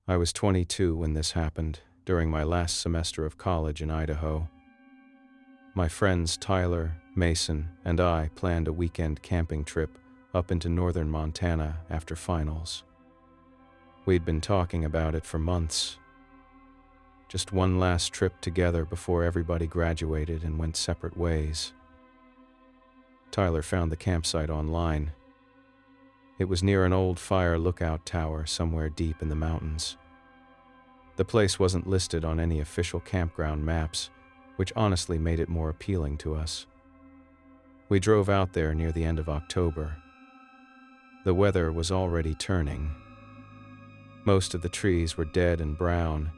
I was 22 when this happened, during my last semester of college in Idaho. My friends Tyler, Mason, and I planned a weekend camping trip up into northern Montana after finals. We'd been talking about it for months. Just one last trip together before everybody graduated and went separate ways. Tyler found the campsite online. It was near an old fire lookout tower somewhere deep in the mountains. The place wasn't listed on any official campground maps, which honestly made it more appealing to us. We drove out there near the end of October. The weather was already turning. Most of the trees were dead and brown,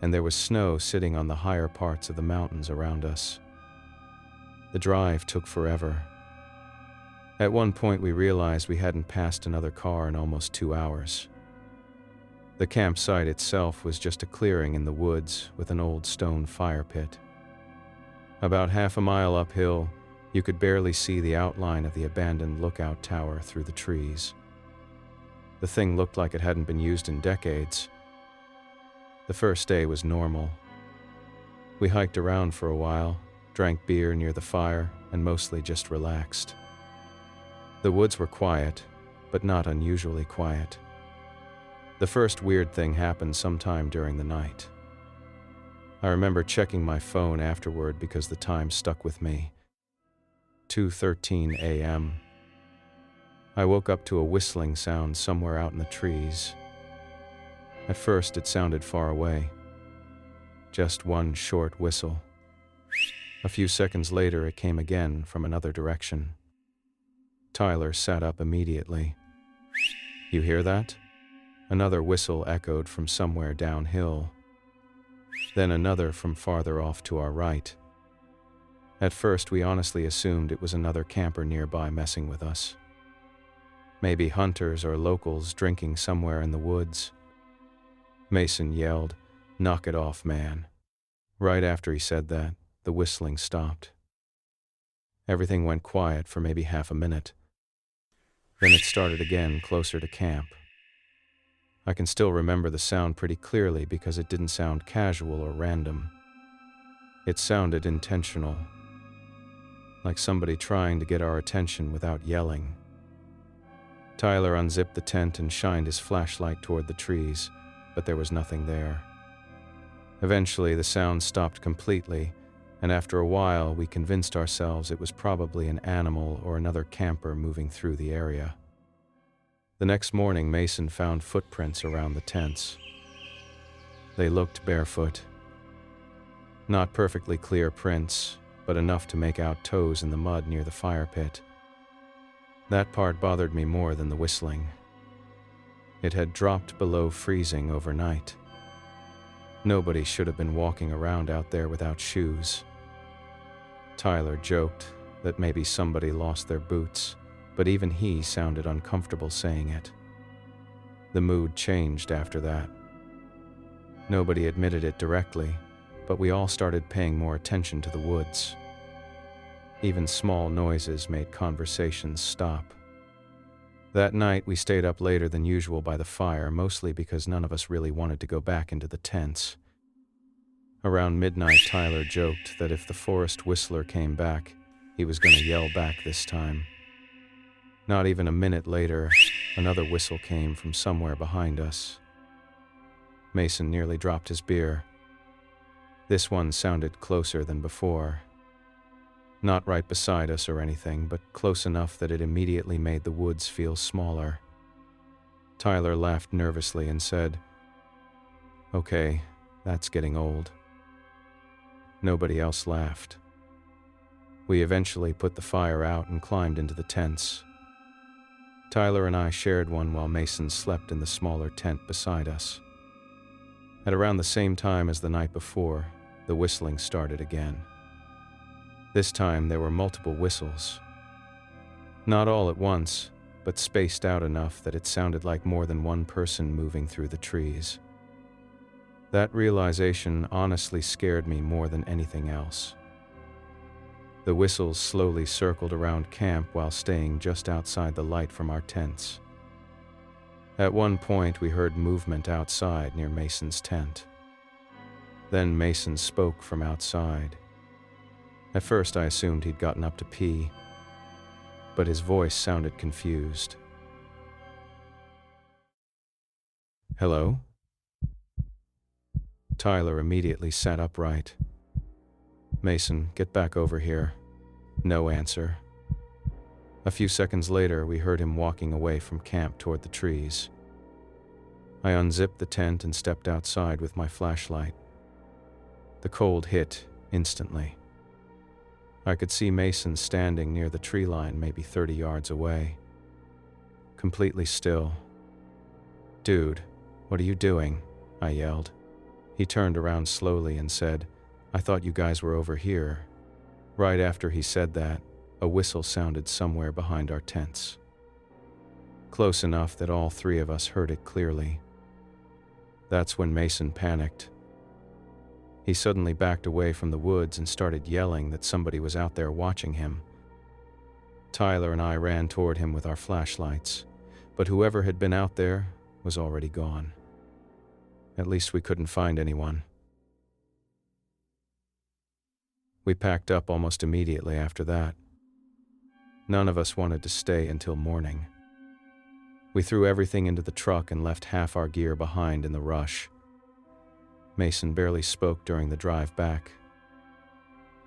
and there was snow sitting on the higher parts of the mountains around us. The drive took forever. At one point we realized we hadn't passed another car in almost 2 hours. The campsite itself was just a clearing in the woods with an old stone fire pit. About half a mile uphill, you could barely see the outline of the abandoned lookout tower through the trees. The thing looked like it hadn't been used in decades. The first day was normal. We hiked around for a while, drank beer near the fire, and mostly just relaxed. The woods were quiet, but not unusually quiet. The first weird thing happened sometime during the night. I remember checking my phone afterward because the time stuck with me. 2:13 a.m. I woke up to a whistling sound somewhere out in the trees. At first it sounded far away. Just one short whistle. A few seconds later it came again from another direction. Tyler sat up immediately. "You hear that?" Another whistle echoed from somewhere downhill. Then another from farther off to our right. At first we honestly assumed it was another camper nearby messing with us. Maybe hunters or locals drinking somewhere in the woods. Mason yelled, "Knock it off, man." Right after he said that, the whistling stopped. Everything went quiet for maybe half a minute. Then it started again closer to camp. I can still remember the sound pretty clearly because it didn't sound casual or random. It sounded intentional, like somebody trying to get our attention without yelling. Tyler unzipped the tent and shined his flashlight toward the trees, but there was nothing there. Eventually, the sound stopped completely, and after a while, we convinced ourselves it was probably an animal or another camper moving through the area. The next morning, Mason found footprints around the tents. They looked barefoot. Not perfectly clear prints, but enough to make out toes in the mud near the fire pit. That part bothered me more than the whistling. It had dropped below freezing overnight. Nobody should have been walking around out there without shoes. Tyler joked that maybe somebody lost their boots, but even he sounded uncomfortable saying it. The mood changed after that. Nobody admitted it directly, but we all started paying more attention to the woods. Even small noises made conversations stop. That night, we stayed up later than usual by the fire, mostly because none of us really wanted to go back into the tents. Around midnight, Tyler joked that if the forest whistler came back, he was going to yell back this time. Not even a minute later, another whistle came from somewhere behind us. Mason nearly dropped his beer. This one sounded closer than before. Not right beside us or anything, but close enough that it immediately made the woods feel smaller. Tyler laughed nervously and said, "Okay, that's getting old." Nobody else laughed. We eventually put the fire out and climbed into the tents. Tyler and I shared one while Mason slept in the smaller tent beside us. At around the same time as the night before, the whistling started again. This time there were multiple whistles. Not all at once, but spaced out enough that it sounded like more than one person moving through the trees. That realization honestly scared me more than anything else. The whistles slowly circled around camp while staying just outside the light from our tents. At one point, we heard movement outside near Mason's tent. Then Mason spoke from outside. At first, I assumed he'd gotten up to pee, but his voice sounded confused. "Hello?" Tyler immediately sat upright. "Mason, get back over here." No answer. A few seconds later, we heard him walking away from camp toward the trees. I unzipped the tent and stepped outside with my flashlight. The cold hit instantly. I could see Mason standing near the tree line, maybe 30 yards away. Completely still. "Dude, what are you doing?" I yelled. He turned around slowly and said, "I thought you guys were over here." Right after he said that, a whistle sounded somewhere behind our tents. Close enough that all three of us heard it clearly. That's when Mason panicked. He suddenly backed away from the woods and started yelling that somebody was out there watching him. Tyler and I ran toward him with our flashlights, but whoever had been out there was already gone. At least we couldn't find anyone. We packed up almost immediately after that. None of us wanted to stay until morning. We threw everything into the truck and left half our gear behind in the rush. Mason barely spoke during the drive back.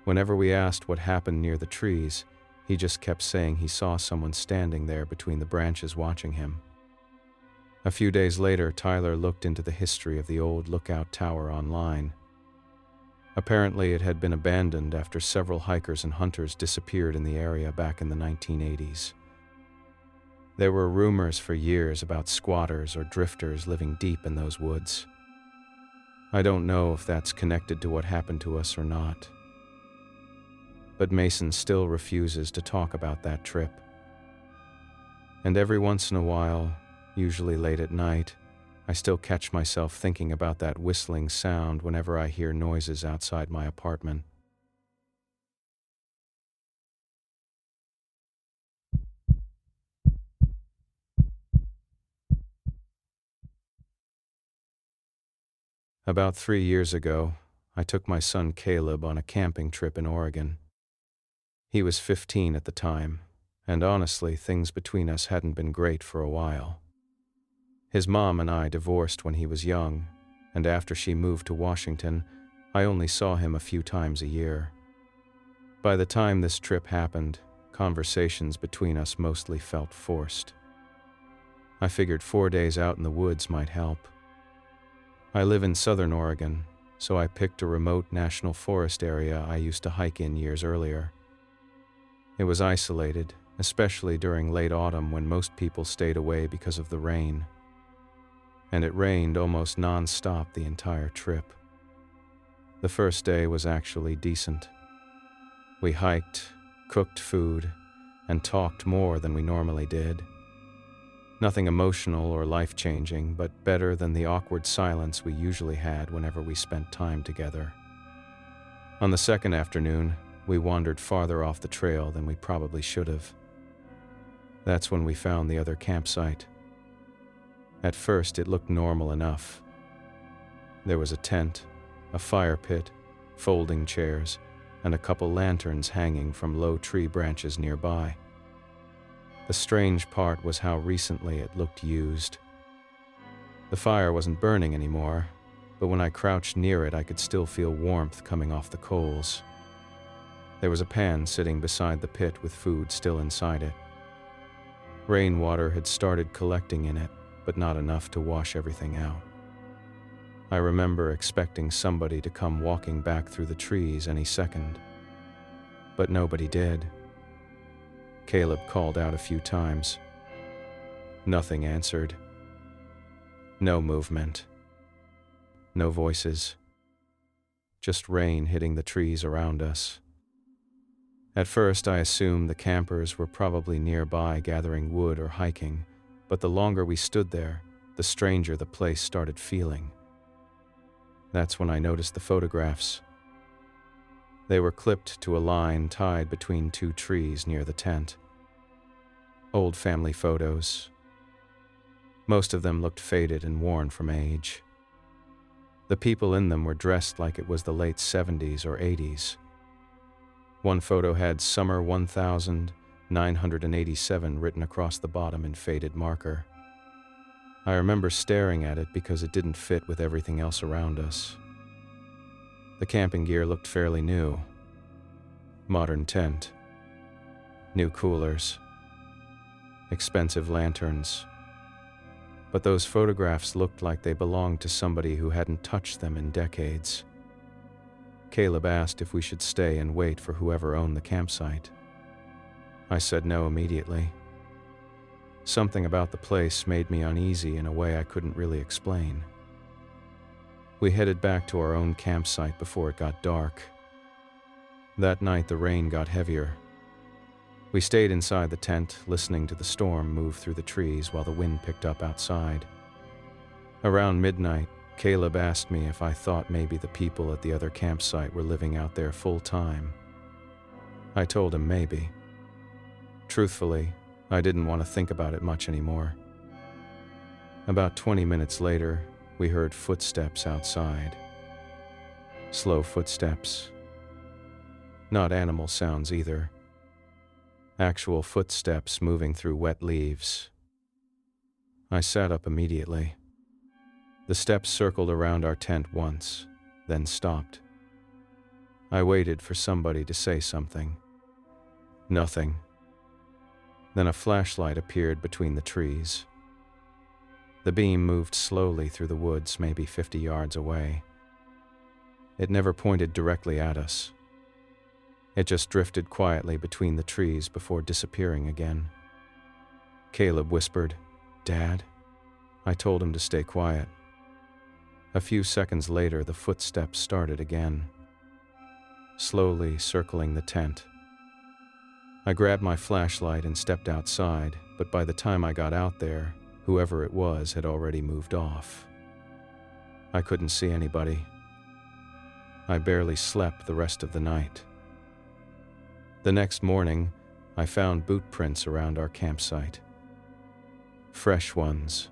Whenever we asked what happened near the trees, he just kept saying he saw someone standing there between the branches watching him. A few days later, Tyler looked into the history of the old lookout tower online. Apparently, it had been abandoned after several hikers and hunters disappeared in the area back in the 1980s. There were rumors for years about squatters or drifters living deep in those woods. I don't know if that's connected to what happened to us or not. But Mason still refuses to talk about that trip. And every once in a while, usually late at night, I still catch myself thinking about that whistling sound whenever I hear noises outside my apartment. About 3 years ago, I took my son Caleb on a camping trip in Oregon. He was 15 at the time, and honestly, things between us hadn't been great for a while. His mom and I divorced when he was young, and after she moved to Washington, I only saw him a few times a year. By the time this trip happened, conversations between us mostly felt forced. I figured 4 days out in the woods might help. I live in southern Oregon, so I picked a remote national forest area I used to hike in years earlier. It was isolated, especially during late autumn when most people stayed away because of the rain. And it rained almost non-stop the entire trip. The first day was actually decent. We hiked, cooked food, and talked more than we normally did. Nothing emotional or life-changing, but better than the awkward silence we usually had whenever we spent time together. On the second afternoon, we wandered farther off the trail than we probably should have. That's when we found the other campsite. At first, it looked normal enough. There was a tent, a fire pit, folding chairs, and a couple lanterns hanging from low tree branches nearby. The strange part was how recently it looked used. The fire wasn't burning anymore, but when I crouched near it, I could still feel warmth coming off the coals. There was a pan sitting beside the pit with food still inside it. Rainwater had started collecting in it, but not enough to wash everything out. I remember expecting somebody to come walking back through the trees any second, but nobody did. Caleb called out a few times. Nothing answered. No movement. No voices. Just rain hitting the trees around us. At first, I assumed the campers were probably nearby gathering wood or hiking, but the longer we stood there, the stranger the place started feeling. That's when I noticed the photographs. They were clipped to a line tied between two trees near the tent. Old family photos. Most of them looked faded and worn from age. The people in them were dressed like it was the late 70s or 80s. One photo had Summer 1987 written across the bottom in faded marker. I remember staring at it because it didn't fit with everything else around us. The camping gear looked fairly new. Modern tent, new coolers, expensive lanterns. But those photographs looked like they belonged to somebody who hadn't touched them in decades. Caleb asked if we should stay and wait for whoever owned the campsite. I said no immediately. Something about the place made me uneasy in a way I couldn't really explain. We headed back to our own campsite before it got dark. That night the rain got heavier. We stayed inside the tent, listening to the storm move through the trees while the wind picked up outside. Around midnight, Caleb asked me if I thought maybe the people at the other campsite were living out there full time. I told him maybe. Truthfully, I didn't want to think about it much anymore. About 20 minutes later, we heard footsteps outside. Slow footsteps. Not animal sounds either. Actual footsteps moving through wet leaves. I sat up immediately. The steps circled around our tent once, then stopped. I waited for somebody to say something. Nothing. Then a flashlight appeared between the trees. The beam moved slowly through the woods, maybe 50 yards away. It never pointed directly at us. It just drifted quietly between the trees before disappearing again. Caleb whispered, "Dad?" I told him to stay quiet. A few seconds later, the footsteps started again, slowly circling the tent. I grabbed my flashlight and stepped outside, but by the time I got out there, whoever it was had already moved off. I couldn't see anybody. I barely slept the rest of the night. The next morning, I found boot prints around our campsite. Fresh ones.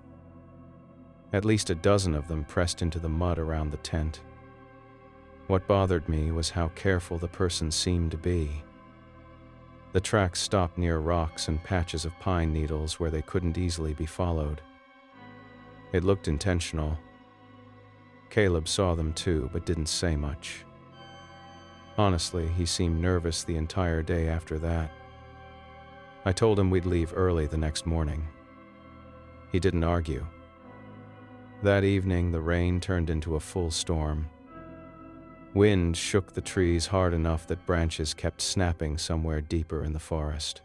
At least a dozen of them pressed into the mud around the tent. What bothered me was how careful the person seemed to be. The tracks stopped near rocks and patches of pine needles where they couldn't easily be followed. It looked intentional. Caleb saw them too, but didn't say much. Honestly, he seemed nervous the entire day after that. I told him we'd leave early the next morning. He didn't argue. That evening, the rain turned into a full storm. Wind shook the trees hard enough that branches kept snapping somewhere deeper in the forest.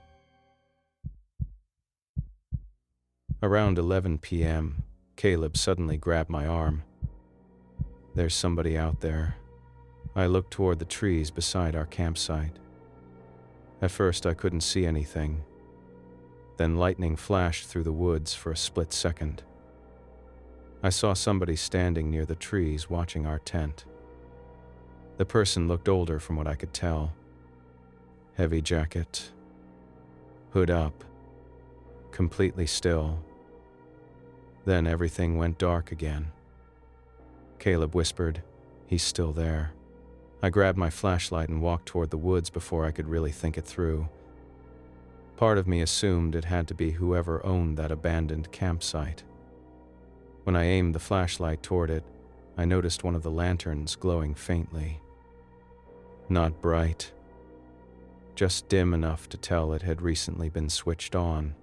Around 11 p.m., Caleb suddenly grabbed my arm. "There's somebody out there." I looked toward the trees beside our campsite. At first, I couldn't see anything. Then lightning flashed through the woods for a split second. I saw somebody standing near the trees watching our tent. The person looked older from what I could tell. Heavy jacket. Hood up. Completely still. Then everything went dark again. Caleb whispered, "He's still there." I grabbed my flashlight and walked toward the woods before I could really think it through. Part of me assumed it had to be whoever owned that abandoned campsite. When I aimed the flashlight toward it, I noticed one of the lanterns glowing faintly. Not bright, just dim enough to tell it had recently been switched on.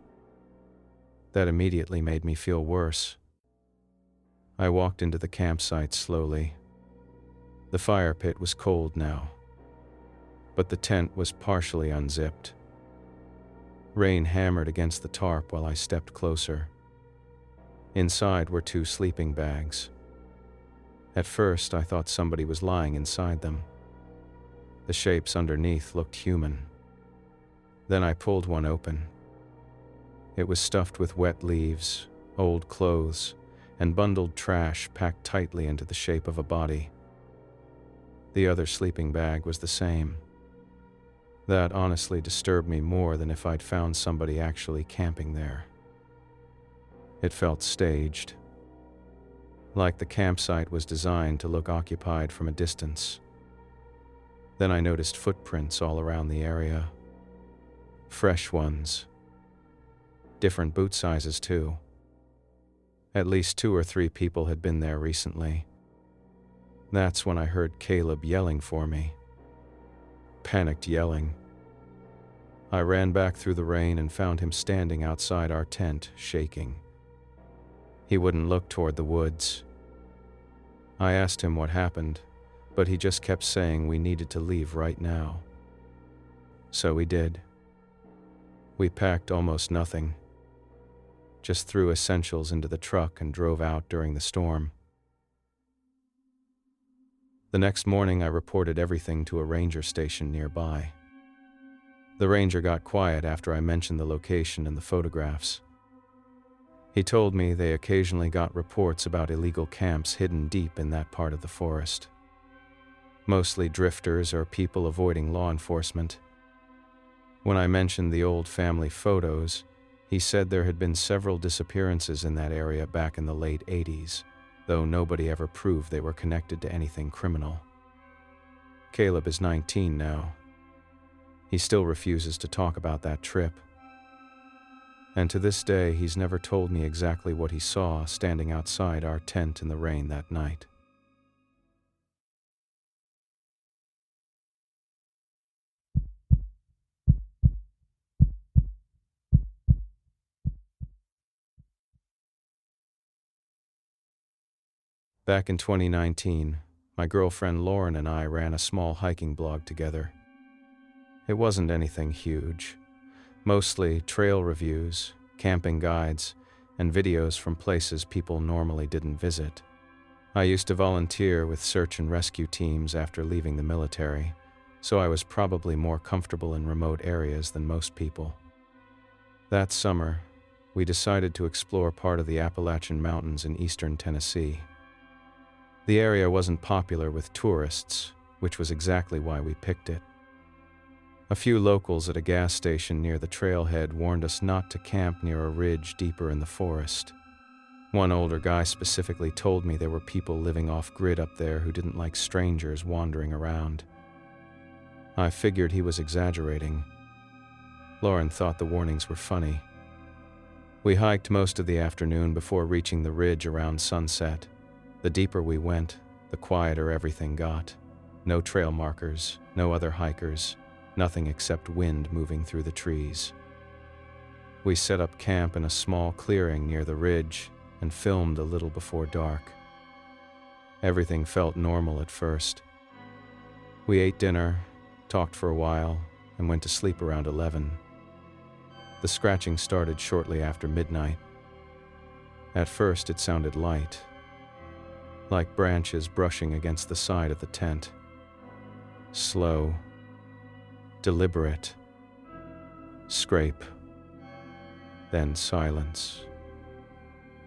That immediately made me feel worse. I walked into the campsite slowly. The fire pit was cold now, but the tent was partially unzipped. Rain hammered against the tarp while I stepped closer. Inside were 2 sleeping bags. At first, I thought somebody was lying inside them. The shapes underneath looked human. Then I pulled one open. It was stuffed with wet leaves, old clothes, and bundled trash packed tightly into the shape of a body. The other sleeping bag was the same. That honestly disturbed me more than if I'd found somebody actually camping there. It felt staged, like the campsite was designed to look occupied from a distance. Then I noticed footprints all around the area. Fresh ones. Different boot sizes too. At least 2 or 3 people had been there recently. That's when I heard Caleb yelling for me. Panicked yelling. I ran back through the rain and found him standing outside our tent, shaking. He wouldn't look toward the woods. I asked him what happened, but he just kept saying we needed to leave right now. So we did. We packed almost nothing. Just threw essentials into the truck and drove out during the storm. The next morning I reported everything to a ranger station nearby. The ranger got quiet after I mentioned the location and the photographs. He told me they occasionally got reports about illegal camps hidden deep in that part of the forest. Mostly drifters or people avoiding law enforcement. When I mentioned the old family photos, he said there had been several disappearances in that area back in the late 80s, though nobody ever proved they were connected to anything criminal. Caleb is 19 now. He still refuses to talk about that trip. And to this day, he's never told me exactly what he saw standing outside our tent in the rain that night. Back in 2019, my girlfriend Lauren and I ran a small hiking blog together. It wasn't anything huge. Mostly trail reviews, camping guides, and videos from places people normally didn't visit. I used to volunteer with search and rescue teams after leaving the military, so I was probably more comfortable in remote areas than most people. That summer, we decided to explore part of the Appalachian Mountains in eastern Tennessee. The area wasn't popular with tourists, which was exactly why we picked it. A few locals at a gas station near the trailhead warned us not to camp near a ridge deeper in the forest. One older guy specifically told me there were people living off-grid up there who didn't like strangers wandering around. I figured he was exaggerating. Lauren thought the warnings were funny. We hiked most of the afternoon before reaching the ridge around sunset. The deeper we went, the quieter everything got. No trail markers, no other hikers. Nothing except wind moving through the trees. We set up camp in a small clearing near the ridge and filmed a little before dark. Everything felt normal at first. We ate dinner, talked for a while, and went to sleep around 11. The scratching started shortly after midnight. At first it sounded light, like branches brushing against the side of the tent. Slow. Deliberate. Scrape. Then silence.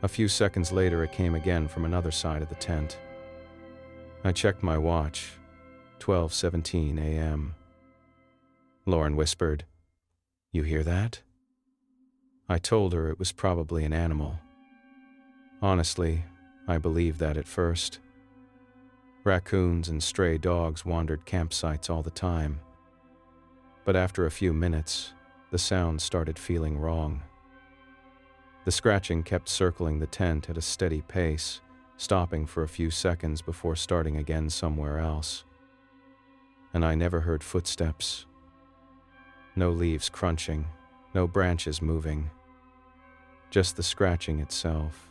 A few seconds later it came again from another side of the tent. I checked my watch. 12:17 a.m. Lauren whispered, "You hear that?" I told her it was probably an animal. Honestly, I believed that at first. Raccoons and stray dogs wandered campsites all the time. But after a few minutes, the sound started feeling wrong. The scratching kept circling the tent at a steady pace, stopping for a few seconds before starting again somewhere else. And I never heard footsteps. No leaves crunching, no branches moving. Just the scratching itself.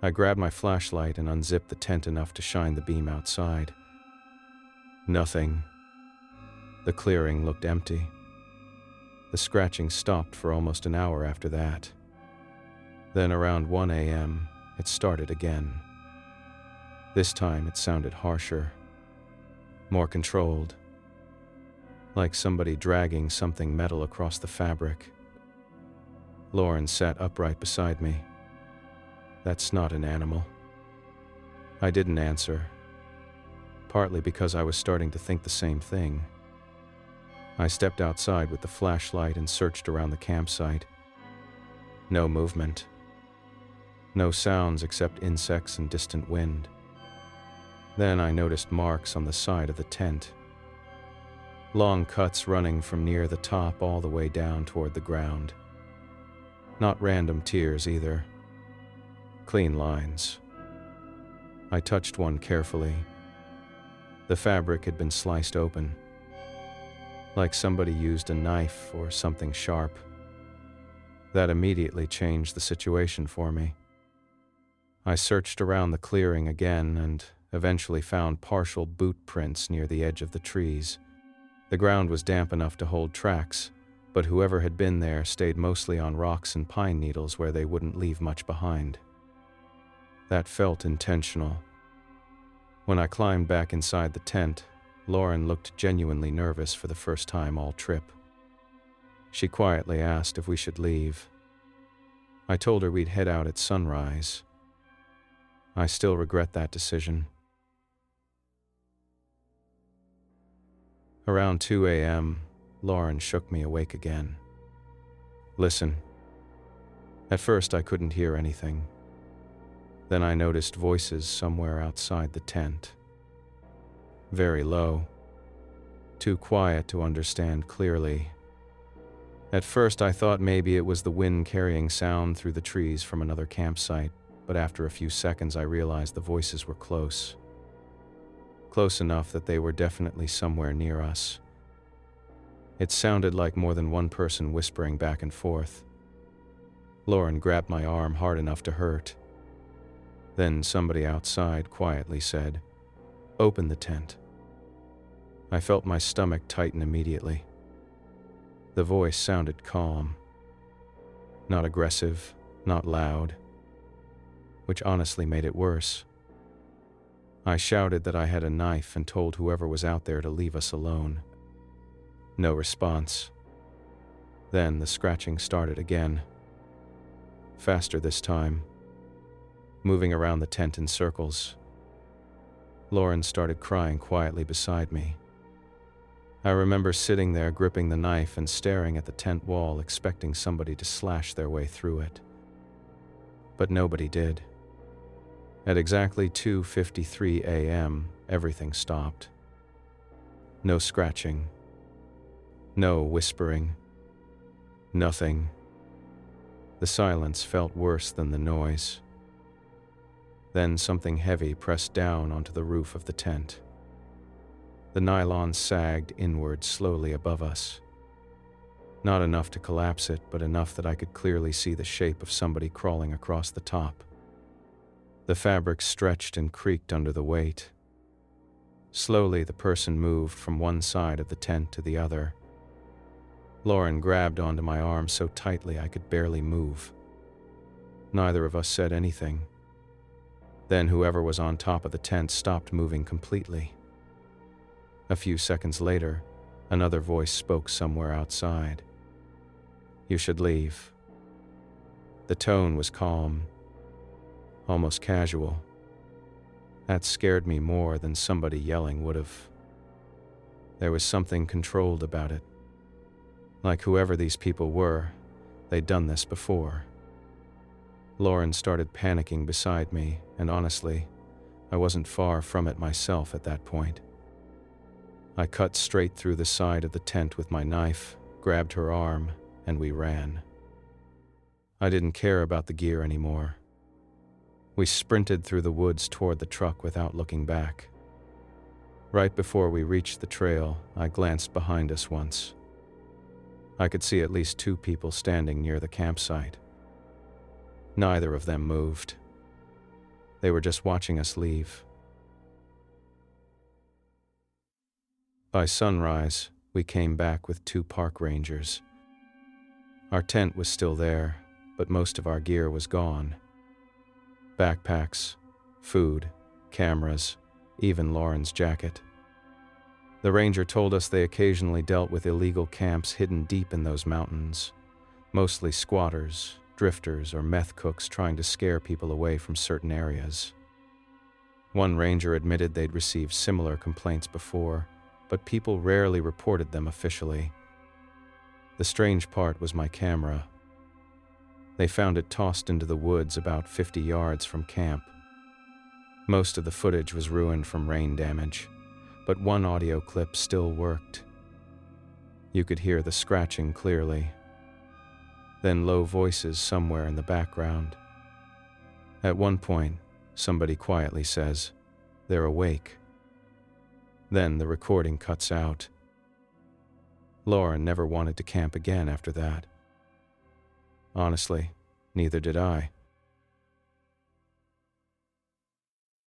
I grabbed my flashlight and unzipped the tent enough to shine the beam outside. Nothing. The clearing looked empty. The scratching stopped for almost an hour after that. Then around 1 a.m., it started again. This time it sounded harsher, more controlled, like somebody dragging something metal across the fabric. Lauren sat upright beside me. "That's not an animal." I didn't answer, partly because I was starting to think the same thing. I stepped outside with the flashlight and searched around the campsite. No movement. No sounds except insects and distant wind. Then I noticed marks on the side of the tent. Long cuts running from near the top all the way down toward the ground. Not random tears either. Clean lines. I touched one carefully. The fabric had been sliced open, like somebody used a knife or something sharp. That immediately changed the situation for me. I searched around the clearing again and eventually found partial boot prints near the edge of the trees. The ground was damp enough to hold tracks, but whoever had been there stayed mostly on rocks and pine needles where they wouldn't leave much behind. That felt intentional. When I climbed back inside the tent, Lauren looked genuinely nervous for the first time all trip. She quietly asked if we should leave. I told her we'd head out at sunrise. I still regret that decision. Around 2 a.m., Lauren shook me awake again. Listen. At first I couldn't hear anything. Then I noticed voices somewhere outside the tent. Very low. Too quiet to understand clearly. At first I thought maybe it was the wind carrying sound through the trees from another campsite, but after a few seconds I realized the voices were close. Close enough that they were definitely somewhere near us. It sounded like more than one person whispering back and forth. Lauren grabbed my arm hard enough to hurt. Then somebody outside quietly said, "Open the tent." I felt my stomach tighten immediately. The voice sounded calm. Not aggressive, not loud, which honestly made it worse. I shouted that I had a knife and told whoever was out there to leave us alone. No response. Then the scratching started again. Faster this time. Moving around the tent in circles. Lauren started crying quietly beside me. I remember sitting there gripping the knife and staring at the tent wall, expecting somebody to slash their way through it. But nobody did. At exactly 2:53 a.m., everything stopped. No scratching. No whispering. Nothing. The silence felt worse than the noise. Then something heavy pressed down onto the roof of the tent. The nylon sagged inward slowly above us. Not enough to collapse it, but enough that I could clearly see the shape of somebody crawling across the top. The fabric stretched and creaked under the weight. Slowly, the person moved from one side of the tent to the other. Lauren grabbed onto my arm so tightly I could barely move. Neither of us said anything. Then whoever was on top of the tent stopped moving completely. A few seconds later, another voice spoke somewhere outside. "You should leave." The tone was calm, almost casual. That scared me more than somebody yelling would have. There was something controlled about it. Like whoever these people were, they'd done this before. Lauren started panicking beside me, and honestly, I wasn't far from it myself at that point. I cut straight through the side of the tent with my knife, grabbed her arm, and we ran. I didn't care about the gear anymore. We sprinted through the woods toward the truck without looking back. Right before we reached the trail, I glanced behind us once. I could see at least 2 people standing near the campsite. Neither of them moved. They were just watching us leave. By sunrise, we came back with 2 park rangers. Our tent was still there, but most of our gear was gone. Backpacks, food, cameras, even Lauren's jacket. The ranger told us they occasionally dealt with illegal camps hidden deep in those mountains, mostly squatters, drifters, or meth cooks trying to scare people away from certain areas. One ranger admitted they'd received similar complaints before, but people rarely reported them officially. The strange part was my camera. They found it tossed into the woods about 50 yards from camp. Most of the footage was ruined from rain damage, but one audio clip still worked. You could hear the scratching clearly, then low voices somewhere in the background. At one point, somebody quietly says, "They're awake." Then the recording cuts out. Lauren never wanted to camp again after that. Honestly, neither did I.